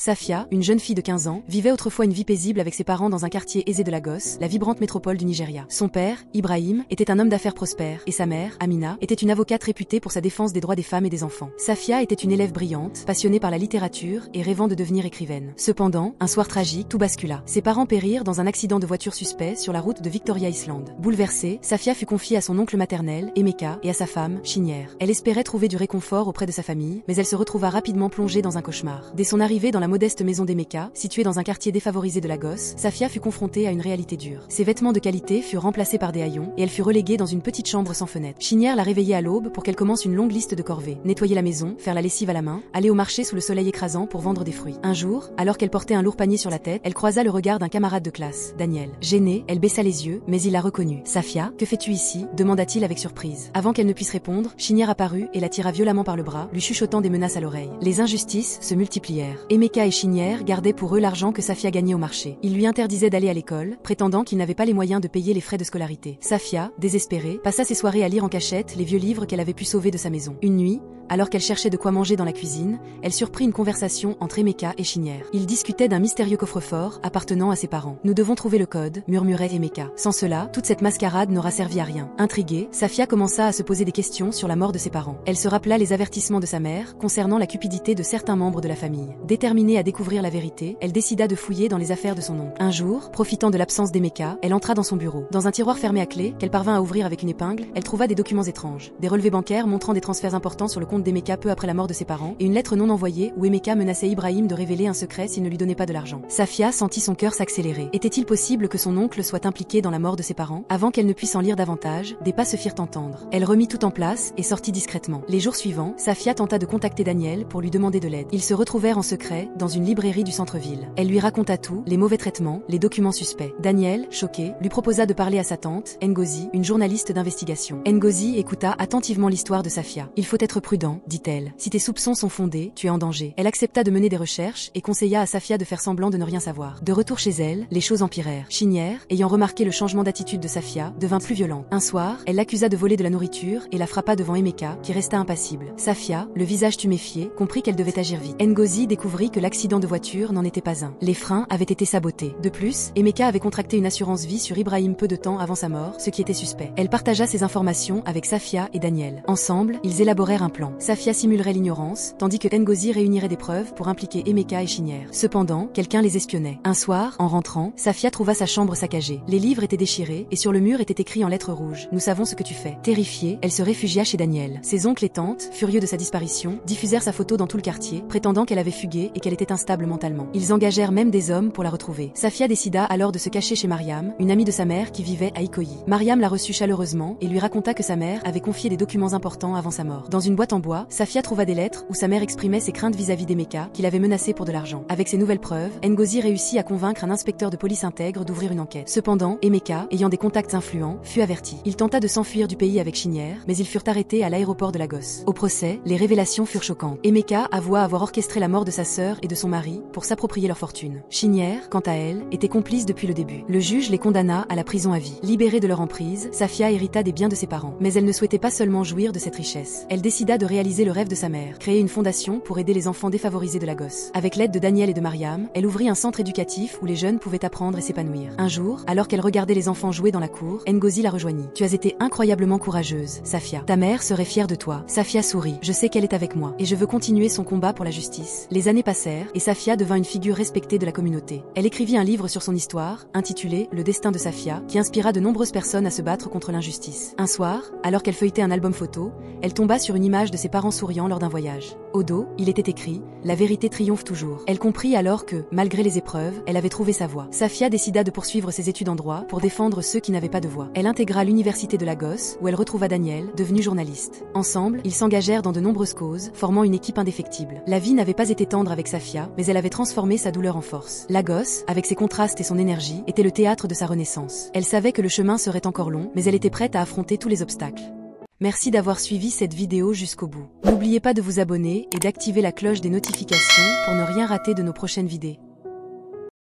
Safia, une jeune fille de 15 ans, vivait autrefois une vie paisible avec ses parents dans un quartier aisé de Lagos, la vibrante métropole du Nigeria. Son père, Ibrahim, était un homme d'affaires prospère, et sa mère, Amina, était une avocate réputée pour sa défense des droits des femmes et des enfants. Safia était une élève brillante, passionnée par la littérature et rêvant de devenir écrivaine. Cependant, un soir tragique, tout bascula. Ses parents périrent dans un accident de voiture suspect sur la route de Victoria Island. Bouleversée, Safia fut confiée à son oncle maternel, Emeka, et à sa femme, Chinière. Elle espérait trouver du réconfort auprès de sa famille, mais elle se retrouva rapidement plongée dans un cauchemar. Dès son arrivée dans la modeste maison d'Emeka, située dans un quartier défavorisé de Lagos, Safia fut confrontée à une réalité dure. Ses vêtements de qualité furent remplacés par des haillons, et elle fut reléguée dans une petite chambre sans fenêtre. Chinière la réveillait à l'aube pour qu'elle commence une longue liste de corvées. Nettoyer la maison, faire la lessive à la main, aller au marché sous le soleil écrasant pour vendre des fruits. Un jour, alors qu'elle portait un lourd panier sur la tête, elle croisa le regard d'un camarade de classe, Daniel. Gênée, elle baissa les yeux, mais il la reconnut. Safia, que fais-tu ici? Demanda-t-il avec surprise. Avant qu'elle ne puisse répondre, Chinière apparut et la tira violemment par le bras, lui chuchotant des menaces à l'oreille. Les injustices se multiplièrent. Emeka et Chinière gardaient pour eux l'argent que Safia gagnait au marché. Ils lui interdisaient d'aller à l'école, prétendant qu'il n'avait pas les moyens de payer les frais de scolarité. Safia, désespérée, passa ses soirées à lire en cachette les vieux livres qu'elle avait pu sauver de sa maison. Une nuit, alors qu'elle cherchait de quoi manger dans la cuisine, elle surprit une conversation entre Emeka et Chinière. Ils discutaient d'un mystérieux coffre-fort appartenant à ses parents. Nous devons trouver le code, murmurait Emeka. Sans cela, toute cette mascarade n'aura servi à rien. Intriguée, Safia commença à se poser des questions sur la mort de ses parents. Elle se rappela les avertissements de sa mère concernant la cupidité de certains membres de la famille. Déterminée à découvrir la vérité, elle décida de fouiller dans les affaires de son oncle. Un jour, profitant de l'absence d'Emeka, elle entra dans son bureau. Dans un tiroir fermé à clé, qu'elle parvint à ouvrir avec une épingle, elle trouva des documents étranges. Des relevés bancaires montrant des transferts importants sur le compte d'Emeka peu après la mort de ses parents, et une lettre non envoyée où Emeka menaçait Ibrahim de révéler un secret s'il ne lui donnait pas de l'argent. Safia sentit son cœur s'accélérer. Était-il possible que son oncle soit impliqué dans la mort de ses parents? Avant qu'elle ne puisse en lire davantage, des pas se firent entendre. Elle remit tout en place et sortit discrètement. Les jours suivants, Safia tenta de contacter Daniel pour lui demander de l'aide. Ils se retrouvèrent en secret dans une librairie du centre-ville. Elle lui raconta tout, les mauvais traitements, les documents suspects. Daniel, choqué, lui proposa de parler à sa tante, Ngozi, une journaliste d'investigation. Ngozi écouta attentivement l'histoire de Safia. Il faut être prudent, dit-elle. Si tes soupçons sont fondés, tu es en danger. Elle accepta de mener des recherches et conseilla à Safia de faire semblant de ne rien savoir. De retour chez elle, les choses empirèrent. Chinière, ayant remarqué le changement d'attitude de Safia, devint plus violente. Un soir, elle l'accusa de voler de la nourriture et la frappa devant Emeka, qui resta impassible. Safia, le visage tuméfié, comprit qu'elle devait agir vite. Ngozi découvrit que l'accident de voiture n'en était pas un. Les freins avaient été sabotés. De plus, Emeka avait contracté une assurance vie sur Ibrahim peu de temps avant sa mort, ce qui était suspect. Elle partagea ces informations avec Safia et Daniel. Ensemble, ils élaborèrent un plan. Safia simulerait l'ignorance, tandis que Ngozi réunirait des preuves pour impliquer Emeka et Chinière. Cependant, quelqu'un les espionnait. Un soir, en rentrant, Safia trouva sa chambre saccagée. Les livres étaient déchirés, et sur le mur était écrit en lettres rouges: Nous savons ce que tu fais. Terrifiée, elle se réfugia chez Daniel. Ses oncles et tantes, furieux de sa disparition, diffusèrent sa photo dans tout le quartier, prétendant qu'elle avait fugué et qu'elle était instable mentalement. Ils engagèrent même des hommes pour la retrouver. Safia décida alors de se cacher chez Mariam, une amie de sa mère qui vivait à Ikoyi. Mariam la reçut chaleureusement et lui raconta que sa mère avait confié des documents importants avant sa mort. Dans une boîte en bois, Safia trouva des lettres où sa mère exprimait ses craintes vis-à-vis d'Emeka, qui l'avait menacé pour de l'argent. Avec ces nouvelles preuves, Ngozi réussit à convaincre un inspecteur de police intègre d'ouvrir une enquête. Cependant, Emeka, ayant des contacts influents, fut averti. Il tenta de s'enfuir du pays avec Chinière, mais ils furent arrêtés à l'aéroport de Lagos. Au procès, les révélations furent choquantes. Emeka avoua avoir orchestré la mort de sa sœur et de son mari pour s'approprier leur fortune. Chinière, quant à elle, était complice depuis le début. Le juge les condamna à la prison à vie. Libérée de leur emprise, Safia hérita des biens de ses parents. Mais elle ne souhaitait pas seulement jouir de cette richesse. Elle décida de réaliser le rêve de sa mère, créer une fondation pour aider les enfants défavorisés de Lagos. Avec l'aide de Daniel et de Mariam, elle ouvrit un centre éducatif où les jeunes pouvaient apprendre et s'épanouir. Un jour, alors qu'elle regardait les enfants jouer dans la cour, Ngozi la rejoignit. Tu as été incroyablement courageuse, Safia. Ta mère serait fière de toi. Safia sourit. Je sais qu'elle est avec moi, et je veux continuer son combat pour la justice. Les années passèrent, et Safia devint une figure respectée de la communauté. Elle écrivit un livre sur son histoire, intitulé Le destin de Safia, qui inspira de nombreuses personnes à se battre contre l'injustice. Un soir, alors qu'elle feuilletait un album photo, elle tomba sur une image de ses parents souriant lors d'un voyage. Au dos, il était écrit « La vérité triomphe toujours ». Elle comprit alors que, malgré les épreuves, elle avait trouvé sa voie. Safia décida de poursuivre ses études en droit pour défendre ceux qui n'avaient pas de voix. Elle intégra l'université de Lagos, où elle retrouva Daniel, devenu journaliste. Ensemble, ils s'engagèrent dans de nombreuses causes, formant une équipe indéfectible. La vie n'avait pas été tendre avec Safia, mais elle avait transformé sa douleur en force. Lagos, avec ses contrastes et son énergie, était le théâtre de sa renaissance. Elle savait que le chemin serait encore long, mais elle était prête à affronter tous les obstacles. Merci d'avoir suivi cette vidéo jusqu'au bout. N'oubliez pas de vous abonner et d'activer la cloche des notifications pour ne rien rater de nos prochaines vidéos.